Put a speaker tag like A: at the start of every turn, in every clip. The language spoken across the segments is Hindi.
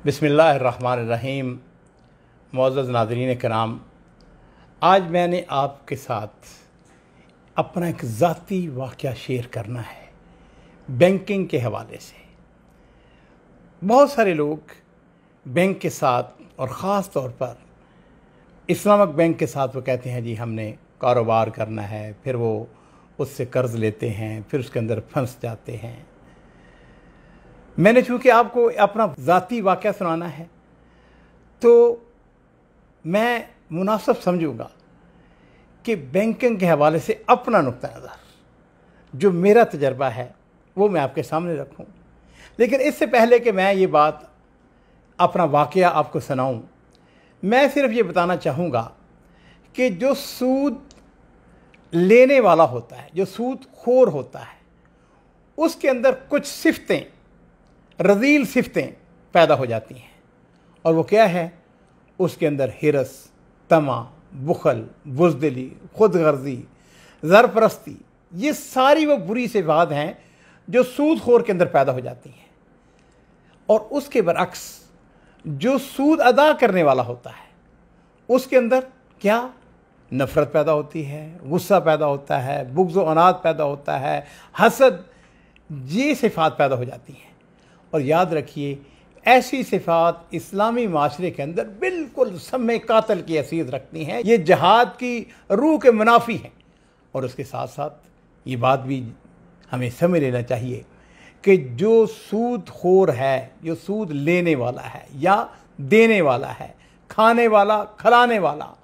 A: बिस्मिल्लाहिर्रहमानिर्रहीम। मुअज़्ज़ज़ नाज़रीन किराम, आज मैंने आपके साथ अपना एक ज़ाती वाक़या शेयर करना है बैंकिंग के हवाले से। बहुत सारे लोग बैंक के साथ और ख़ास तौर पर इस्लामिक बैंक के साथ वो कहते हैं जी हमने कारोबार करना है, फिर वो उससे कर्ज़ लेते हैं, फिर उसके अंदर फंस जाते हैं। मैंने चूँकि आपको अपना ज़ाती वाक़या सुनाना है तो मैं मुनासिब समझूँगा कि बैंकिंग के हवाले से अपना नुक्ता नज़र जो मेरा तजर्बा है वो मैं आपके सामने रखूँ। लेकिन इससे पहले कि मैं ये बात अपना वाक़या आपको सुनाऊँ, मैं सिर्फ ये बताना चाहूँगा कि जो सूद लेने वाला होता है, जो सूद खोर होता है, उसके अंदर कुछ सिफ़तें, रज़ील सिफ़तें पैदा हो जाती हैं। और वो क्या है? उसके अंदर हिरस, तमा, बुखल, बुज़दिली, खुदगर्ज़ी, ज़रपरस्ती, ये सारी वो बुरी सिफ़ात हैं जो सूदखोर के अंदर पैदा हो जाती हैं। और उसके बरअक्स जो सूद अदा करने वाला होता है उसके अंदर क्या नफ़रत पैदा होती है, गुस्सा पैदा होता है, बुग़्ज़ व अनाद पैदा होता है, हसद, ये सिफ़ात पैदा हो जाती हैं। और याद रखिए, ऐसी सिफ़ात इस्लामी माशरे के अंदर बिल्कुल सम्मे कातल की हैसियत रखती हैं। ये जहाद की रूह के मुनाफी हैं। और उसके साथ साथ ये बात भी हमें समझ लेना चाहिए कि जो सूद खोर है, जो सूद लेने वाला है या देने वाला है, खाने वाला, खिलाने वाला,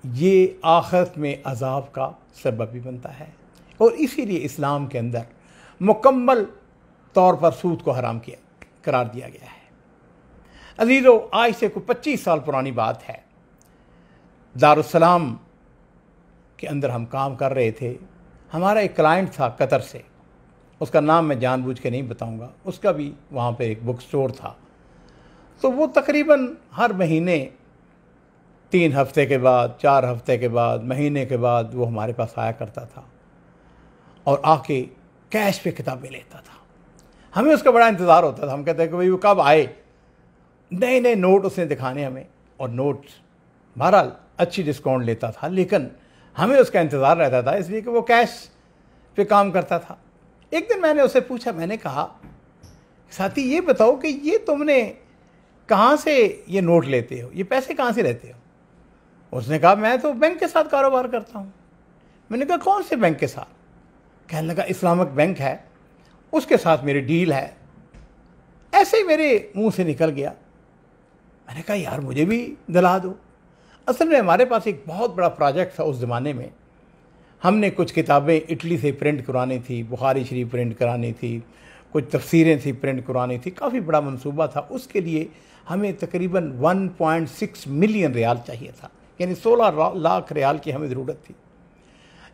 A: ये आखिरत में अज़ाब का सबब भी बनता है। और इसीलिए इस्लाम के अंदर मुकम्मल तौर पर सूद को हराम करार दिया गया है। अज़ीज़ों, आज से कोई 25 साल पुरानी बात है। दारुस्सलाम के अंदर हम काम कर रहे थे। हमारा एक क्लाइंट था कतर से, उसका नाम मैं जानबूझ के नहीं बताऊंगा। उसका भी वहाँ पे एक बुक स्टोर था। तो वो तकरीबन हर महीने 3 हफ्ते के बाद, 4 हफ्ते के बाद, महीने के बाद वो हमारे पास आया करता था और आके कैश पे किताबें लेता था। हमें उसका बड़ा इंतज़ार होता था। हम कहते हैं कि भाई वो कब आए। नए नए नोट उसने दिखाने हमें, और नोट बहरहाल अच्छी डिस्काउंट लेता था, लेकिन हमें उसका इंतज़ार रहता था इसलिए कि वो कैश पे काम करता था। एक दिन मैंने उससे पूछा, मैंने कहा साथी ये बताओ कि ये तुमने कहाँ से ये नोट लेते हो, ये पैसे कहाँ से लेते हो? उसने कहा मैं तो बैंक के साथ कारोबार करता हूँ। मैंने कहा कौन से बैंक के साथ? कहने लगा इस्लामिक बैंक है, उसके साथ मेरी डील है। ऐसे ही मेरे मुंह से निकल गया। मैंने कहा यार मुझे भी दिला दो। असल में हमारे पास एक बहुत बड़ा प्रोजेक्ट था उस ज़माने में। हमने कुछ किताबें इटली से प्रिंट करवानी थी, बुखारी शरीफ प्रिंट करानी थी, कुछ तफसीरें थी प्रिंट करवानी थी। काफ़ी बड़ा मंसूबा था। उसके लिए हमें तकरीबन 1.6 मिलियन रियाल चाहिए था, यानी 16 लाख रियाल की हमें ज़रूरत थी।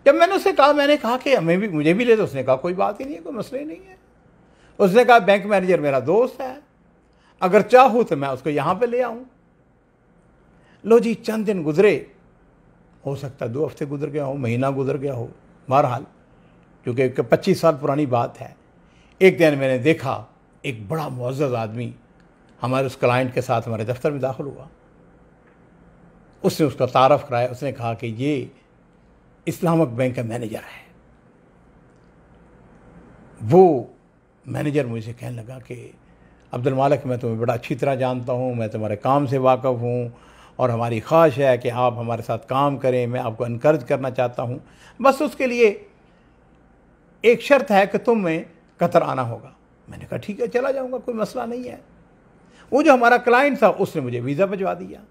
A: जब मैंने उससे कहा, मैंने कहा कि हमें भी, मुझे भी ले दो। उसने कहा कोई बात ही नहीं है, कोई मसला ही नहीं है। उसने कहा बैंक मैनेजर मेरा दोस्त है, अगर चाहूँ तो मैं उसको यहाँ पे ले आऊँ। लो जी, चंद दिन गुजरे, हो सकता है 2 हफ्ते गुजर गया हो, महीना गुजर गया हो। बहरहाल क्योंकि 25 साल पुरानी बात है। एक दिन मैंने देखा एक बड़ा मुअज़्ज़ज़ आदमी हमारे उस क्लाइंट के साथ हमारे दफ्तर में दाखिल हुआ। उसने उसका तारफ़ कराया। उसने कहा कि ये इस्लामिक बैंक का मैनेजर है। वो मैनेजर मुझे कहने लगा कि अब्दुल मालिक, मैं तुम्हें बड़ा अच्छी तरह जानता हूँ, मैं तुम्हारे काम से वाकिफ़ हूँ और हमारी ख्वाहिश है कि आप हमारे साथ काम करें। मैं आपको इनकरेज करना चाहता हूँ, बस उसके लिए एक शर्त है कि तुम्हें कतर आना होगा। मैंने कहा ठीक है, चला जाऊँगा, कोई मसला नहीं है। वो जो हमारा क्लाइंट था उसने मुझे वीज़ा भिजवा दिया।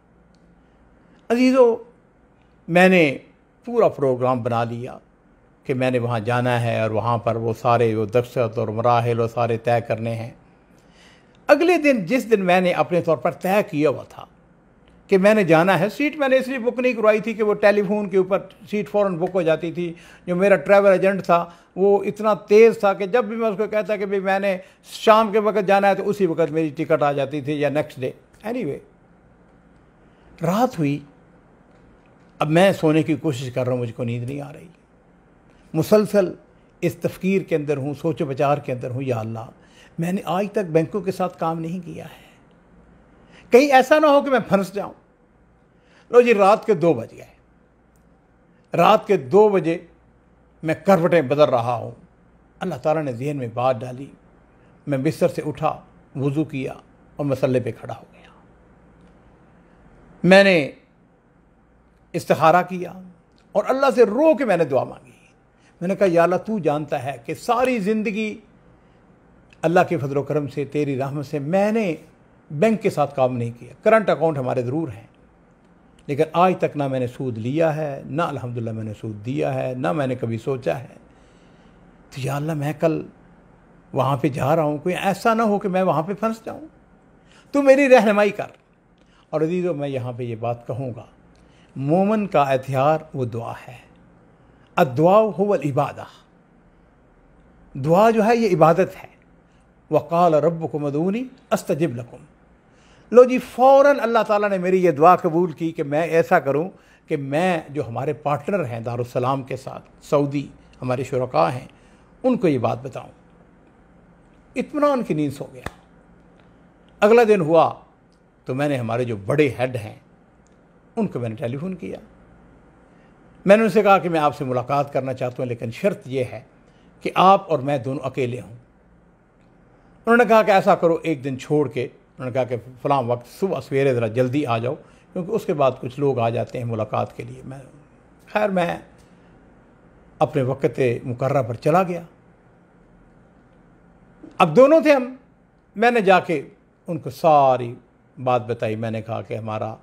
A: अजीज़ों, मैंने पूरा प्रोग्राम बना लिया कि मैंने वहाँ जाना है और वहाँ पर वो सारे वो दक्षत और मराहिल वो सारे तय करने हैं। अगले दिन, जिस दिन मैंने अपने तौर पर तय किया हुआ था कि मैंने जाना है, सीट मैंने इसलिए बुक नहीं करवाई थी कि वो टेलीफोन के ऊपर सीट फ़ौरन बुक हो जाती थी। जो मेरा ट्रैवल एजेंट था वो इतना तेज़ था कि जब भी मैं उसको कहता कि भाई मैंने शाम के वक्त जाना है तो उसी वक्त मेरी टिकट आ जाती थी या नेक्स्ट डे। एनीवे, रात हुई। अब मैं सोने की कोशिश कर रहा हूँ, मुझको नींद नहीं आ रही। मुसलसल इस तफ़कीर के अंदर हूँ, सोचो विचार के अंदर हूँ, या अल्लाह मैंने आज तक बैंकों के साथ काम नहीं किया है, कहीं ऐसा ना हो कि मैं फंस जाऊं। लो जी, रात के 2 बज गए। रात के 2 बजे मैं करवटें बदल रहा हूं। अल्लाह ताला ने ज़हन में बात डाली। मैं बिस्तर से उठा, वज़ू किया और मसल्ले पे खड़ा हो गया। मैंने इस्तिखारा किया और अल्लाह से रो के मैंने दुआ मांगी। मैंने कहा, या अल्लाह, तू जानता है कि सारी ज़िंदगी अल्लाह के फजल करम से, तेरी रहमत से मैंने बैंक के साथ काम नहीं किया। करंट अकाउंट हमारे ज़रूर हैं, लेकिन आज तक ना मैंने सूद लिया है, ना अल्हम्दुलिल्लाह मैंने सूद दिया है, ना मैंने कभी सोचा है। तो या अल्लाह, मैं कल वहाँ पे जा रहा हूँ, कोई ऐसा ना हो कि मैं वहाँ पे फंस जाऊँ। तू मेरी रहनुमाई कर। और अज़ीज़ों, मैं यहाँ पे ये बात कहूँगा, मोमिन का एहतियार वो दुआ है। अद्दुआ हुवल इबादा, दुआ जो है ये इबादत है। वक़ाल रब्बुकुम उदूनी अस्तजिब लकुम। लो जी, फ़ौरन अल्लाह ताला ने मेरी ये दुआ कबूल की कि मैं ऐसा करूं कि मैं जो हमारे पार्टनर हैं दारुस्सलाम के साथ, सऊदी हमारे शुरका हैं, उनको ये बात बताऊं। इत्मीनान की नींद सो गया। अगला दिन हुआ तो मैंने हमारे जो बड़े हेड हैं उनको मैंने टेलीफोन किया। मैंने उनसे कहा कि मैं आपसे मुलाकात करना चाहता हूँ, लेकिन शर्त यह है कि आप और मैं दोनों अकेले हों। उन्होंने कहा कि ऐसा करो, एक दिन छोड़ के, उन्होंने कहा कि फ़लाँ वक्त सुबह सवेरे ज़रा जल्दी आ जाओ, क्योंकि उसके बाद कुछ लोग आ जाते हैं मुलाकात के लिए। मैं अपने वक्त मुकर्रर पर चला गया। अब दोनों थे हम। मैंने जाके उनको सारी बात बताई। मैंने कहा कि हमारा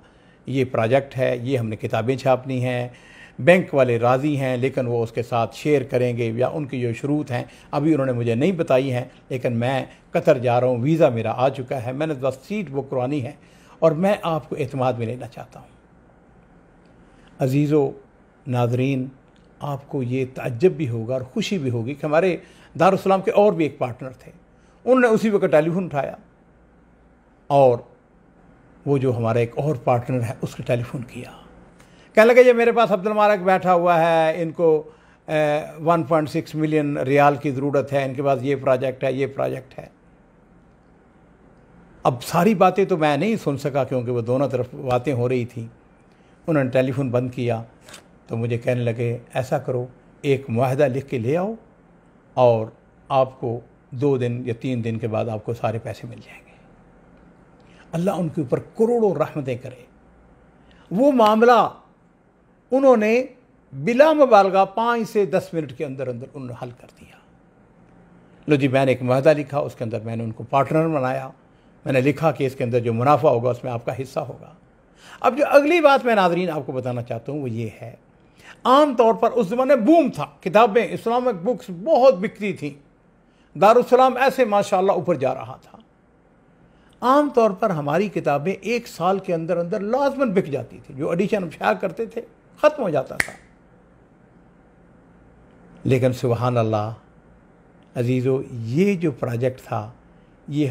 A: ये प्रोजेक्ट है, ये हमने किताबें छापनी हैं, बैंक वाले राज़ी हैं, लेकिन वो उसके साथ शेयर करेंगे या उनकी जो शुरूत हैं अभी उन्होंने मुझे नहीं बताई हैं, लेकिन मैं कतर जा रहा हूँ, वीज़ा मेरा आ चुका है, मैंने बस सीट बुक करवानी है और मैं आपको एतमाद में लेना चाहता हूँ। अज़ीज़ो नाज़रीन, आपको ये ताज्जुब भी होगा और ख़ुशी भी होगी कि हमारे दारुस्सलाम के और भी एक पार्टनर थे। उन्होंने उसी वक्त टेलीफोन उठाया और वो जो हमारा एक और पार्टनर है उसको टेलीफोन किया। कहने लगे, ये मेरे पास अब्दुल मालिक बैठा हुआ है, इनको 1.6 मिलियन रियाल की ज़रूरत है, इनके पास ये प्रोजेक्ट है, ये प्रोजेक्ट है। अब सारी बातें तो मैं नहीं सुन सका क्योंकि वो दोनों तरफ बातें हो रही थी। उन्होंने टेलीफोन बंद किया तो मुझे कहने लगे, ऐसा करो, एक मुआहदा लिख के ले आओ और आपको 2 दिन या 3 दिन के बाद आपको सारे पैसे मिल जाएंगे। अल्लाह उनके ऊपर करोड़ों रहमतें करे। वो मामला उन्होंने बिला मुबालगा 5 से 10 मिनट के अंदर अंदर उन्होंने हल कर दिया। लो जी, मैंने एक मुआहदा लिखा, उसके अंदर मैंने उनको पार्टनर बनाया। मैंने लिखा कि इसके अंदर जो मुनाफा होगा उसमें आपका हिस्सा होगा। अब जो अगली बात मैं नाज़रीन आपको बताना चाहता हूँ वो ये है, आम तौर पर उस ज़माने बूम था, किताबें, इस्लामिक बुक्स बहुत बिकती थी, दारुस्सलाम ऐसे माशाअल्लाह ऊपर जा रहा था। आम तौर पर हमारी किताबें 1 साल के अंदर अंदर लाजमन बिक जाती थी। जो एडिशन हम शाया करते थे ख़त्म हो जाता था। लेकिन सुबहान अल्लाह अज़ीज़ो, ये जो प्रोजेक्ट था, ये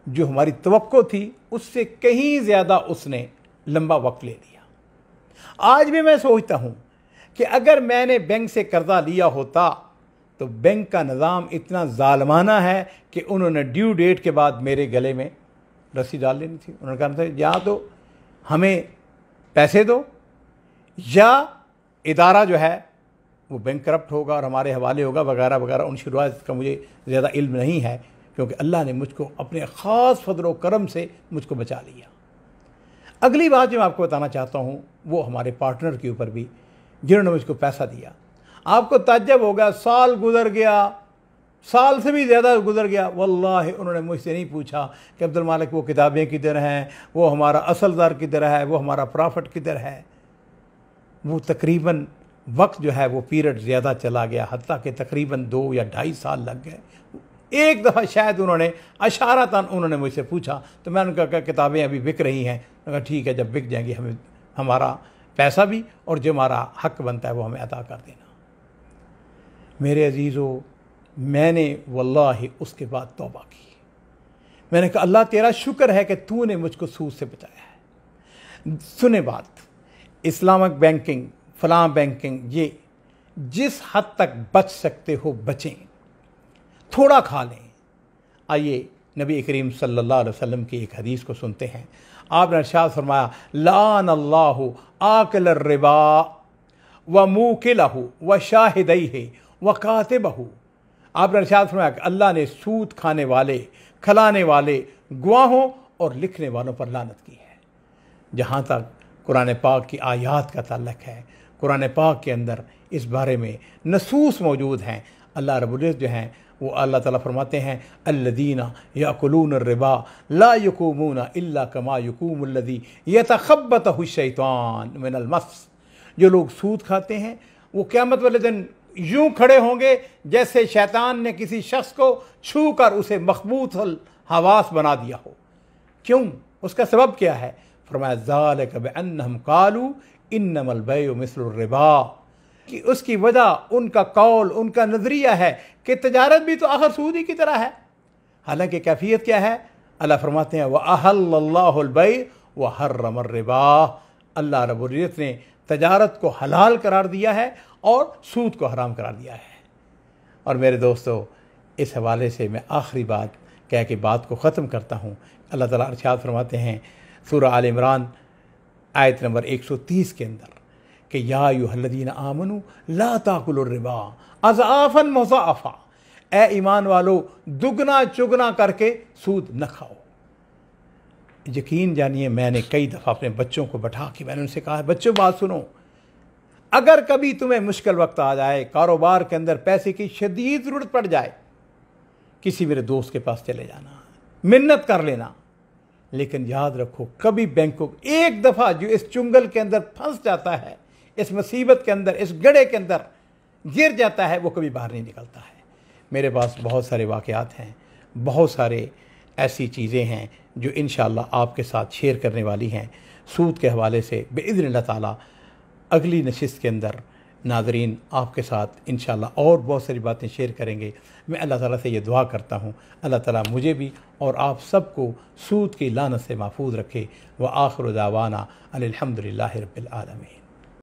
A: जो हमारी तवक्को थी उससे कहीं ज़्यादा उसने लंबा वक्त ले लिया। आज भी मैं सोचता हूँ कि अगर मैंने बैंक से कर्ज़ा लिया होता तो बैंक का निज़ाम इतना ज़ालिमाना है कि उन्होंने ड्यू डेट के बाद मेरे गले में रस्सी डाल लेनी थी। उन्होंने कहा था, या तो हमें पैसे दो या इदारा जो है वो बैंक करप्ट होगा और हमारे हवाले होगा वगैरह वगैरह। उन शुरुआत का मुझे ज़्यादा इल्म नहीं है, क्योंकि अल्लाह ने मुझको अपने ख़ास फजल व करम से मुझको बचा लिया। अगली बात जो मैं आपको बताना चाहता हूँ वो हमारे पार्टनर के ऊपर भी, जिन्होंने मुझको पैसा दिया। आपको ताज्जुब होगा, साल गुजर गया, साल से भी ज़्यादा गुजर गया, वल्लाहि उन्होंने मुझसे नहीं पूछा कि अब्दुल मालिक वो किताबें किधर हैं, वो हमारा असल दर किधर है, वो हमारा प्रॉफिट किधर है। वो तकरीबन वक्त जो है वो पीरियड ज़्यादा चला गया, हत्ता कि तकरीबन 2 या 2.5 साल लग गए। एक दफ़ा शायद उन्होंने अशारतन उन्होंने मुझसे पूछा तो मैंने उनका कहा किताबें अभी बिक रही हैं। कहा ठीक है, जब बिक जाएंगी हमें हमारा पैसा भी और जो हमारा हक बनता है वो हमें अदा कर देना। मेरे अजीज़ों, मैंने वल्लाहि उसके बाद तौबा की। मैंने कहा, अल्लाह तेरा शुक्र है कि तूने मुझको सूद से बचाया है। सुने बात, इस्लामिक बैंकिंग, फ़लाँ बैंकिंग, ये जिस हद तक बच सकते हो बचें, थोड़ा खा लें। आइए नबी करीम सल्लल्लाहु अलैहि वसल्लम की एक हदीस को सुनते हैं। आपने इरशाद फरमाया, लान अल्लाहु आकिल रिबा व मूकिलहु व शाहिदैहि व कातिबहु। आपने इरशाद फरमाया कि अल्लाह ने सूद खाने वाले, खिलाने वाले, गवाहों और लिखने वालों पर लानत की है। जहाँ तक कुरान पाक की आयात का ताल्लुक़ है, कुरान पाक के अंदर इस बारे में नसूस मौजूद हैं। अल्लाह रब्बुल इज़्ज़त जो हैं वो अल्लाह ताला फरमाते हैं, अल्लज़ीना याकुलून रिबा ला यक़ूमूना इल्ला कमा यक़ूमुल्लज़ी यतख़ब्बतहु शैतान मिनल मस। जो लोग सूद खाते हैं वो क़यामत वाले दिन यूँ खड़े होंगे जैसे शैतान ने किसी शख्स को छू कर उसे मखबूतुल हवास बना दिया हो। क्यों? उसका सबब क्या है? फरमाया, ज़ालिका बिअन्नहुम क़ालू इन्नमल बैउ मिस्लुर रिबा, कि उसकी वजह उनका कौल, उनका नज़रिया है कि तजारत भी तो आखिर सूद ही की तरह है। हालांकि कैफियत क्या है? अल्लाह फरमाते हैं, व अहल्लल्लाहुल बै व हर्रमर रिबा। अल्लाह रब्बुल इज़्ज़त ने तजारत को हलाल करार दिया है और सूद को हराम करार दिया है। और मेरे दोस्तों, इस हवाले से मैं आखिरी बात कह के बात को ख़त्म करता हूँ। अल्लाह ताला इरशाद फरमाते हैं सूरह आल इमरान आयत नंबर 130 के अंदर कि या अय्युहल्लज़ीना आमनू ला ताकुलुर रिबा अज़आफ़न मुज़ाअफ़ा। ए ईमान वालो, दुगना चुगना करके सूद न खाओ। यकीन जानिए, मैंने कई दफ़ा अपने बच्चों को बैठा के मैंने उनसे कहा है, बच्चों बात सुनो, अगर कभी तुम्हें मुश्किल वक्त आ जाए, कारोबार के अंदर पैसे की शदीद ज़रूरत पड़ जाए, किसी मेरे दोस्त के पास चले जाना, मिन्नत कर लेना, लेकिन याद रखो कभी बैंकों, एक दफ़ा जो इस चुंगल के अंदर फंस जाता है, इस मुसीबत के अंदर, इस गड्ढे के अंदर गिर जाता है, वो कभी बाहर नहीं निकलता है। मेरे पास बहुत सारे वाक़यात हैं, बहुत सारे ऐसी चीज़ें हैं जो इंशाअल्लाह आपके साथ शेयर करने वाली हैं सूद के हवाले से। बिइज़्निल्लाह ताला अगली नशिस्त के अंदर नाज़रीन आपके साथ इंशाअल्लाह और बहुत सारी बातें शेयर करेंगे। मैं अल्लाह ताला से ये दुआ करता हूँ, अल्लाह ताला मुझे भी और आप सबको सूद की लानत से महफूज रखे। व आखिर दावाना अनिल हम्दुलिल्लाहि रब्बिल आलमीन।